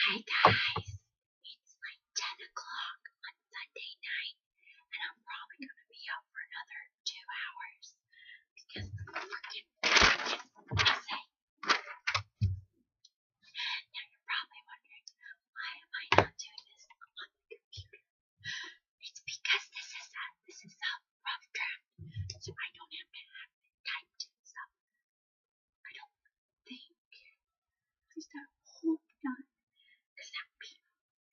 Hi guys, it's like 10 o'clock on Sunday night and I'm probably going to be up for another 2 hours because the freaking essay. Now you're probably wondering, why am I not doing this on the computer? It's because this is a rough draft, so I don't have to have it typed and stuff. I don't think. At least I hope not, because that would be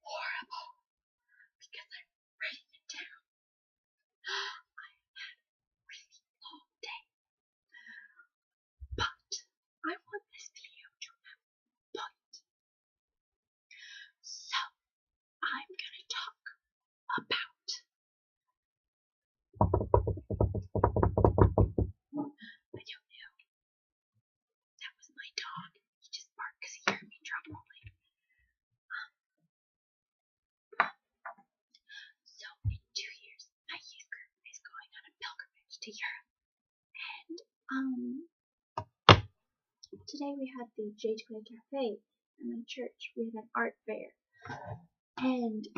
horrible. Because I'm writing it down. I have had a really long day. But I want this video to have a point. So I'm gonna talk about I don't know. That was my dog. He just barked because he heard me drum rolling. So in 2 years, my youth group is going on a pilgrimage to Europe. And today we had the J2A Cafe at my church. We had an art fair. And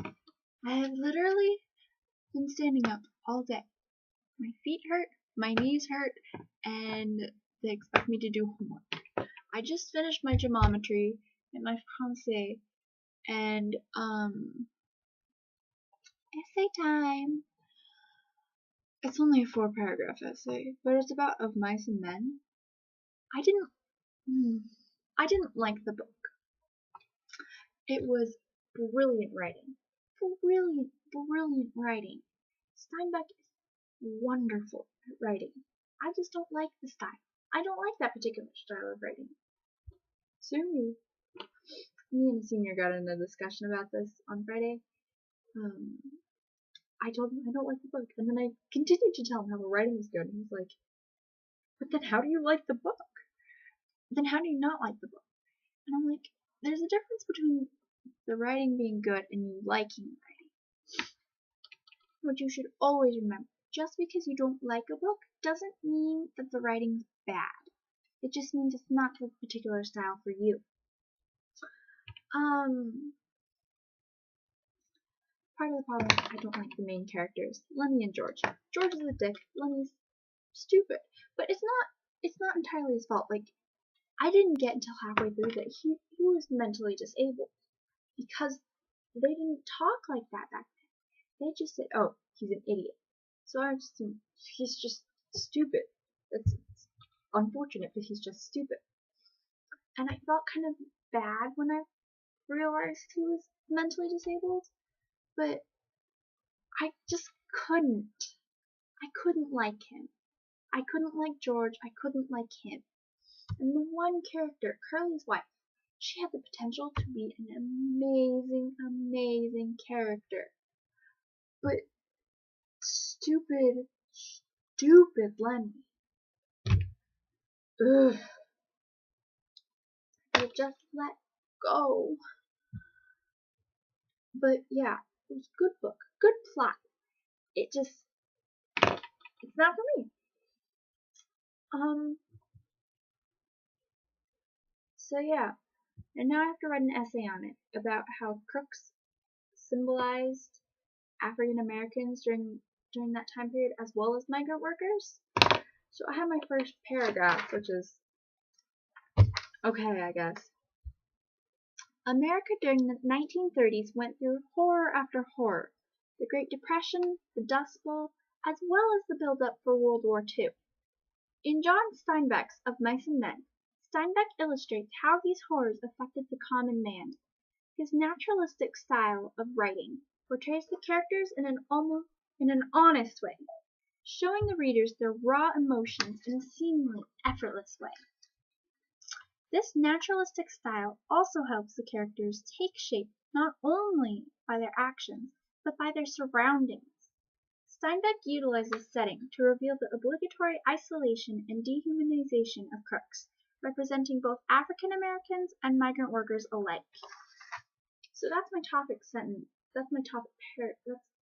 I have literally been standing up all day. My feet hurt, my knees hurt, and they expect me to do homework. I just finished my geometry and my français, and essay time. It's only a 4-paragraph essay, but it's about Of Mice and Men. I didn't like the book. It was brilliant writing. Brilliant writing. Steinbeck is wonderful at writing. I just don't like the style. I don't like that particular style of writing. Soon me and a senior got in a discussion about this on Friday. I told him I don't like the book, and then I continued to tell him how the writing was good, and he's like, but then how do you like the book? Then how do you not like the book? And I'm like, there's a difference between the writing being good and you liking writing. What you should always remember, just because you don't like a book doesn't mean that the writing's bad. It just means it's not the particular style for you. Part of the problem is I don't like the main characters, Lenny and George. George is a dick, Lenny's stupid. But it's not entirely his fault. Like, I didn't get until halfway through that he was mentally disabled. Because they didn't talk like that back then. They just said, oh, he's an idiot. So I just assumed he's just stupid. It's unfortunate, but he's just stupid. And I felt kind of bad when I realized he was mentally disabled. But I just couldn't. I couldn't like him. I couldn't like George. I couldn't like him. And the one character, Curly's wife, she had the potential to be an amazing character. But stupid Lenny. Ugh. I just let go. But yeah, it was a good book. Good plot. It's not for me. So yeah. And now I have to write an essay on it about how crooks symbolized African Americans during that time period as well as migrant workers. So I have my first paragraph, which is okay, I guess. America during the 1930s went through horror after horror. The Great Depression, the Dust Bowl, as well as the build-up for World War II. In John Steinbeck's Of Mice and Men, Steinbeck illustrates how these horrors affected the common man. His naturalistic style of writing portrays the characters in an honest way, showing the readers their raw emotions in a seemingly effortless way. This naturalistic style also helps the characters take shape not only by their actions, but by their surroundings. Steinbeck utilizes setting to reveal the obligatory isolation and dehumanization of crooks, representing both African Americans and migrant workers alike. So that's my topic sentence. That's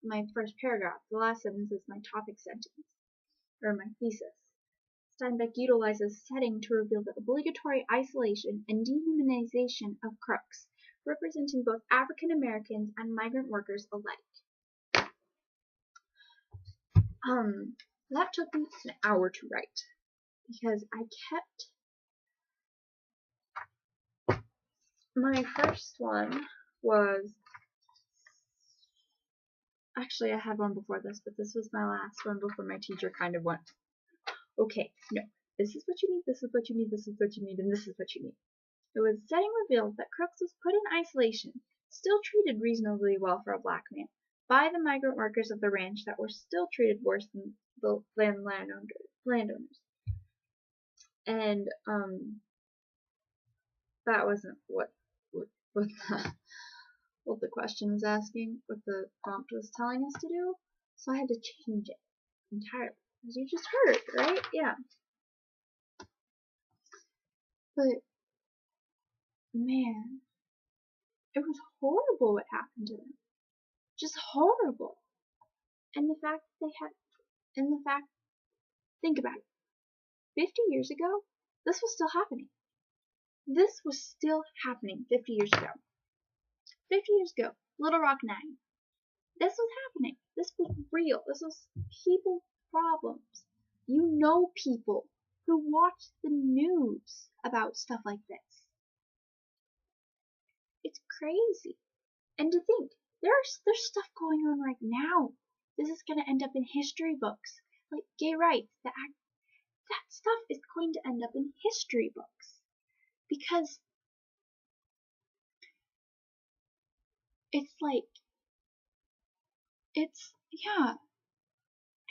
my first paragraph. The last sentence is my topic sentence, or my thesis. Steinbeck utilizes setting to reveal the obligatory isolation and dehumanization of crooks, representing both African Americans and migrant workers alike. That took me an hour to write because I kept my first one was actually I had one before this, but this was my last one before my teacher kind of went, okay, no, this is what you need, this is what you need, this is what you need, and this is what you need. It was setting revealed that Crooks was put in isolation, still treated reasonably well for a black man, by the migrant workers of the ranch that were still treated worse than the landowners. And that wasn't what the question was asking, what the prompt was telling us to do. So I had to change it entirely, as you just heard, right? Yeah. But man, it was horrible what happened to them. Just horrible. And the fact think about it. 50 years ago, this was still happening. This was still happening 50 years ago. 50 years ago, Little Rock 9. This was happening. This was real. This was people's problems. You know people who watch the news about stuff like this. It's crazy. And to think, there's stuff going on right now. This is going to end up in history books. Like gay rights, that stuff is going to end up in history books. Because it's like, yeah,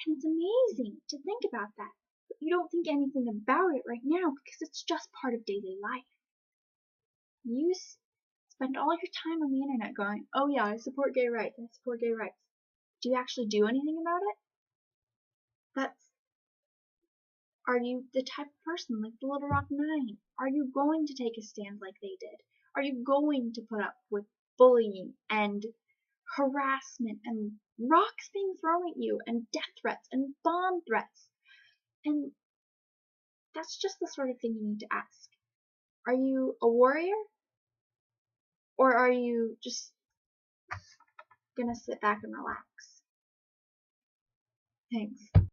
and it's amazing to think about that. But you don't think anything about it right now because it's just part of daily life. You spend all your time on the internet going, oh yeah, I support gay rights, I support gay rights. Do you actually do anything about it? Are you the type of person like the Little Rock 9? Are you going to take a stand like they did? Are you going to put up with bullying and harassment and rocks being thrown at you and death threats and bomb threats? And that's just the sort of thing you need to ask. Are you a warrior? Or are you just gonna sit back and relax? Thanks.